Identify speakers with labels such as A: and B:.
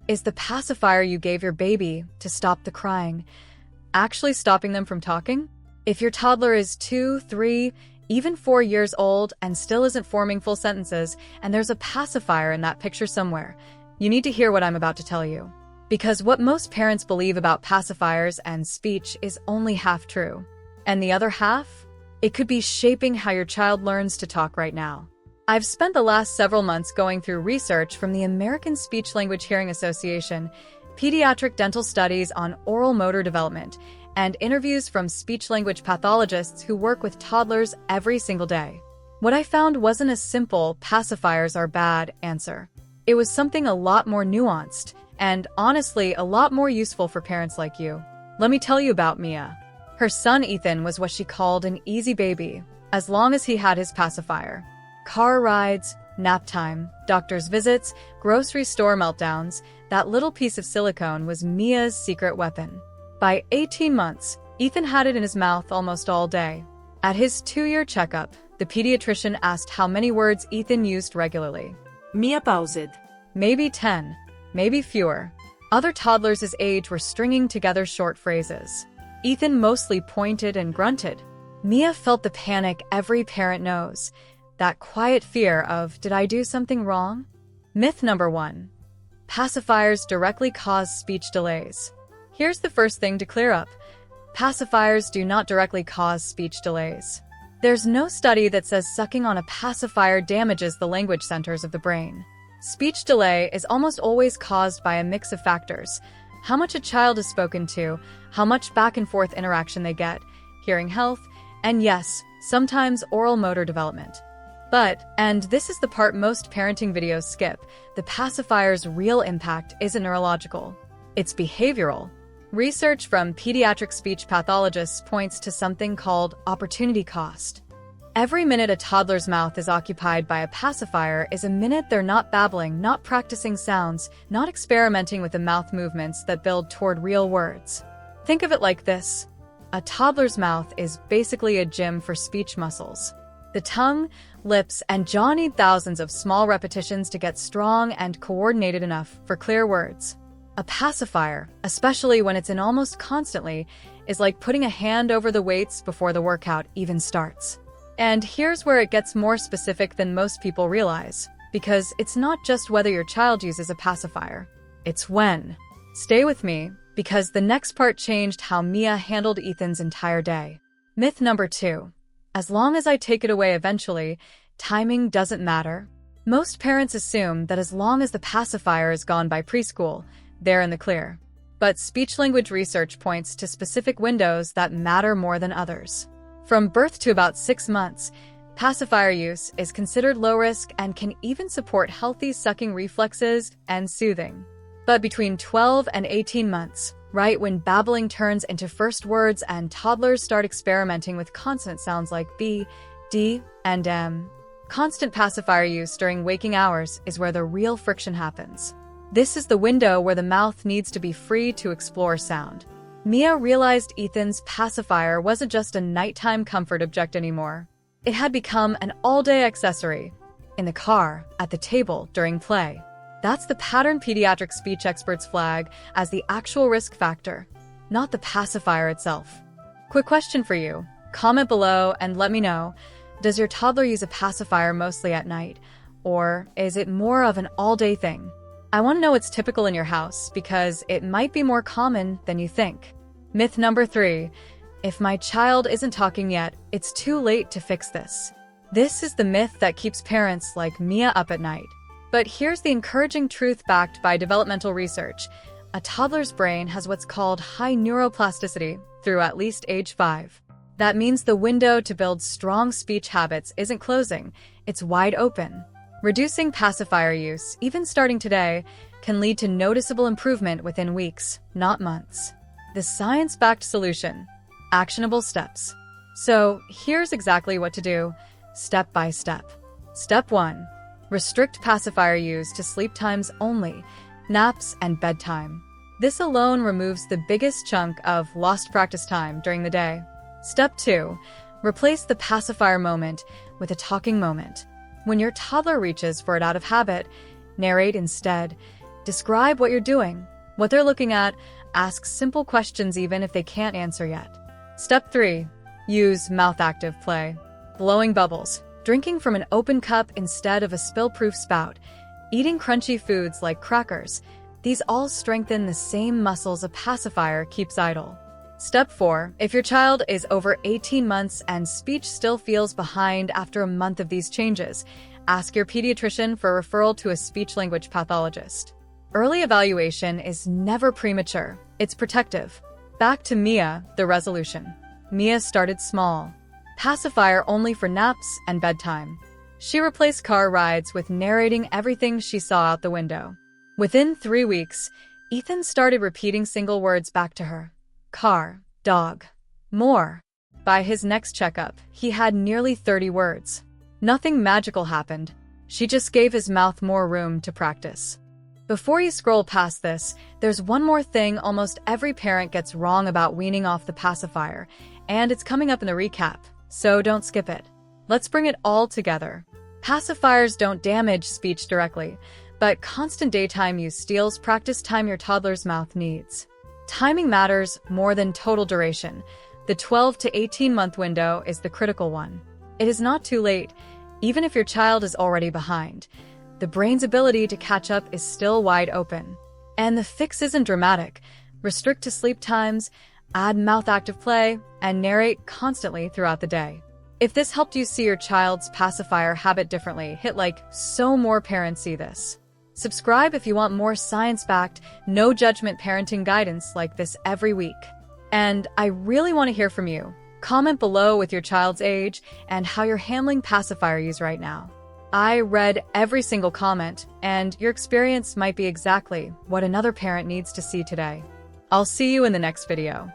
A: Is the pacifier you gave your baby to stop the crying actually stopping them from talking? If your toddler is 2, 3, even 4 years old and still isn't forming full sentences, and there's a pacifier in that picture somewhere, you need to hear what I'm about to tell you. Because what most parents believe about pacifiers and speech is only half true. And the other half? It could be shaping how your child learns to talk right now. I've spent the last several months going through research from the American Speech Language Hearing Association, pediatric dental studies on oral motor development, and interviews from speech-language pathologists who work with toddlers every single day. What I found wasn't a simple "pacifiers are bad" answer. It was something a lot more nuanced, and honestly, a lot more useful for parents like you. Let me tell you about Mia. Her son Ethan was what she called an easy baby, as long as he had his pacifier. Car rides, nap time, doctor's visits, grocery store meltdowns, that little piece of silicone was Mia's secret weapon. By 18 months, Ethan had it in his mouth almost all day. At his 2-year checkup, the pediatrician asked how many words Ethan used regularly.
B: Mia paused.
A: Maybe 10, maybe fewer. Other toddlers his age were stringing together short phrases. Ethan mostly pointed and grunted. Mia felt the panic every parent knows. That quiet fear of, did I do something wrong? Myth number 1. Pacifiers directly cause speech delays. Here's the first thing to clear up. Pacifiers do not directly cause speech delays. There's no study that says sucking on a pacifier damages the language centers of the brain. Speech delay is almost always caused by a mix of factors: how much a child is spoken to, how much back and forth interaction they get, hearing health, and yes, sometimes oral motor development. But, and this is the part most parenting videos skip, the pacifier's real impact isn't neurological. It's behavioral. Research from pediatric speech pathologists points to something called opportunity cost. Every minute a toddler's mouth is occupied by a pacifier is a minute they're not babbling, not practicing sounds, not experimenting with the mouth movements that build toward real words. Think of it like this. A toddler's mouth is basically a gym for speech muscles. The tongue, lips, and jaw need thousands of small repetitions to get strong and coordinated enough for clear words. A pacifier, especially when it's in almost constantly, is like putting a hand over the weights before the workout even starts. And here's where it gets more specific than most people realize, because it's not just whether your child uses a pacifier, it's when. Stay with me, because the next part changed how Mia handled Ethan's entire day. Myth number 2. As long as I take it away eventually, timing doesn't matter. Most parents assume that as long as the pacifier is gone by preschool, they're in the clear. But speech-language research points to specific windows that matter more than others. From birth to about 6 months, pacifier use is considered low risk and can even support healthy sucking reflexes and soothing. But between 12 and 18 months, right when babbling turns into first words and toddlers start experimenting with consonant sounds like B, D, and M, constant pacifier use during waking hours is where the real friction happens. This is the window where the mouth needs to be free to explore sound. Mia realized Ethan's pacifier wasn't just a nighttime comfort object anymore. It had become an all-day accessory. In the car, at the table, during play. That's the pattern pediatric speech experts flag as the actual risk factor, not the pacifier itself. Quick question for you. Comment below and let me know, does your toddler use a pacifier mostly at night, or is it more of an all-day thing? I want to know what's typical in your house because it might be more common than you think. Myth number 3. If my child isn't talking yet, it's too late to fix this. This is the myth that keeps parents like Mia up at night. But here's the encouraging truth backed by developmental research. A toddler's brain has what's called high neuroplasticity through at least age 5. That means the window to build strong speech habits isn't closing, it's wide open. Reducing pacifier use, even starting today, can lead to noticeable improvement within weeks, not months. The science-backed solution. Actionable steps. So here's exactly what to do, step by step. Step 1. Restrict pacifier use to sleep times only, naps and bedtime. This alone removes the biggest chunk of lost practice time during the day. Step 2. Replace the pacifier moment with a talking moment. When your toddler reaches for it out of habit, narrate instead. Describe what you're doing, what they're looking at. Ask simple questions even if they can't answer yet. Step 3. Use mouth-active play. Blowing bubbles, drinking from an open cup instead of a spill-proof spout, eating crunchy foods like crackers. These all strengthen the same muscles a pacifier keeps idle. Step 4. If your child is over 18 months and speech still feels behind after a month of these changes, ask your pediatrician for a referral to a speech-language pathologist. Early evaluation is never premature. It's protective. Back to Mia, the resolution. Mia started small. Pacifier only for naps and bedtime. She replaced car rides with narrating everything she saw out the window. Within 3 weeks, Ethan started repeating single words back to her. Car, dog, more. By his next checkup, he had nearly 30 words. Nothing magical happened. She just gave his mouth more room to practice. Before you scroll past this, there's one more thing almost every parent gets wrong about weaning off the pacifier, and it's coming up in the recap, so don't skip it. Let's bring it all together. Pacifiers don't damage speech directly, but constant daytime use steals practice time your toddler's mouth needs. Timing matters more than total duration. The 12 to 18-month window is the critical one. It is not too late, even if your child is already behind. The brain's ability to catch up is still wide open. And the fix isn't dramatic. Restrict to sleep times, add mouth-active play, and narrate constantly throughout the day. If this helped you see your child's pacifier habit differently, hit like so more parents see this. Subscribe if you want more science-backed, no-judgment parenting guidance like this every week. And I really want to hear from you. Comment below with your child's age and how you're handling pacifier use right now. I read every single comment, and your experience might be exactly what another parent needs to see today. I'll see you in the next video.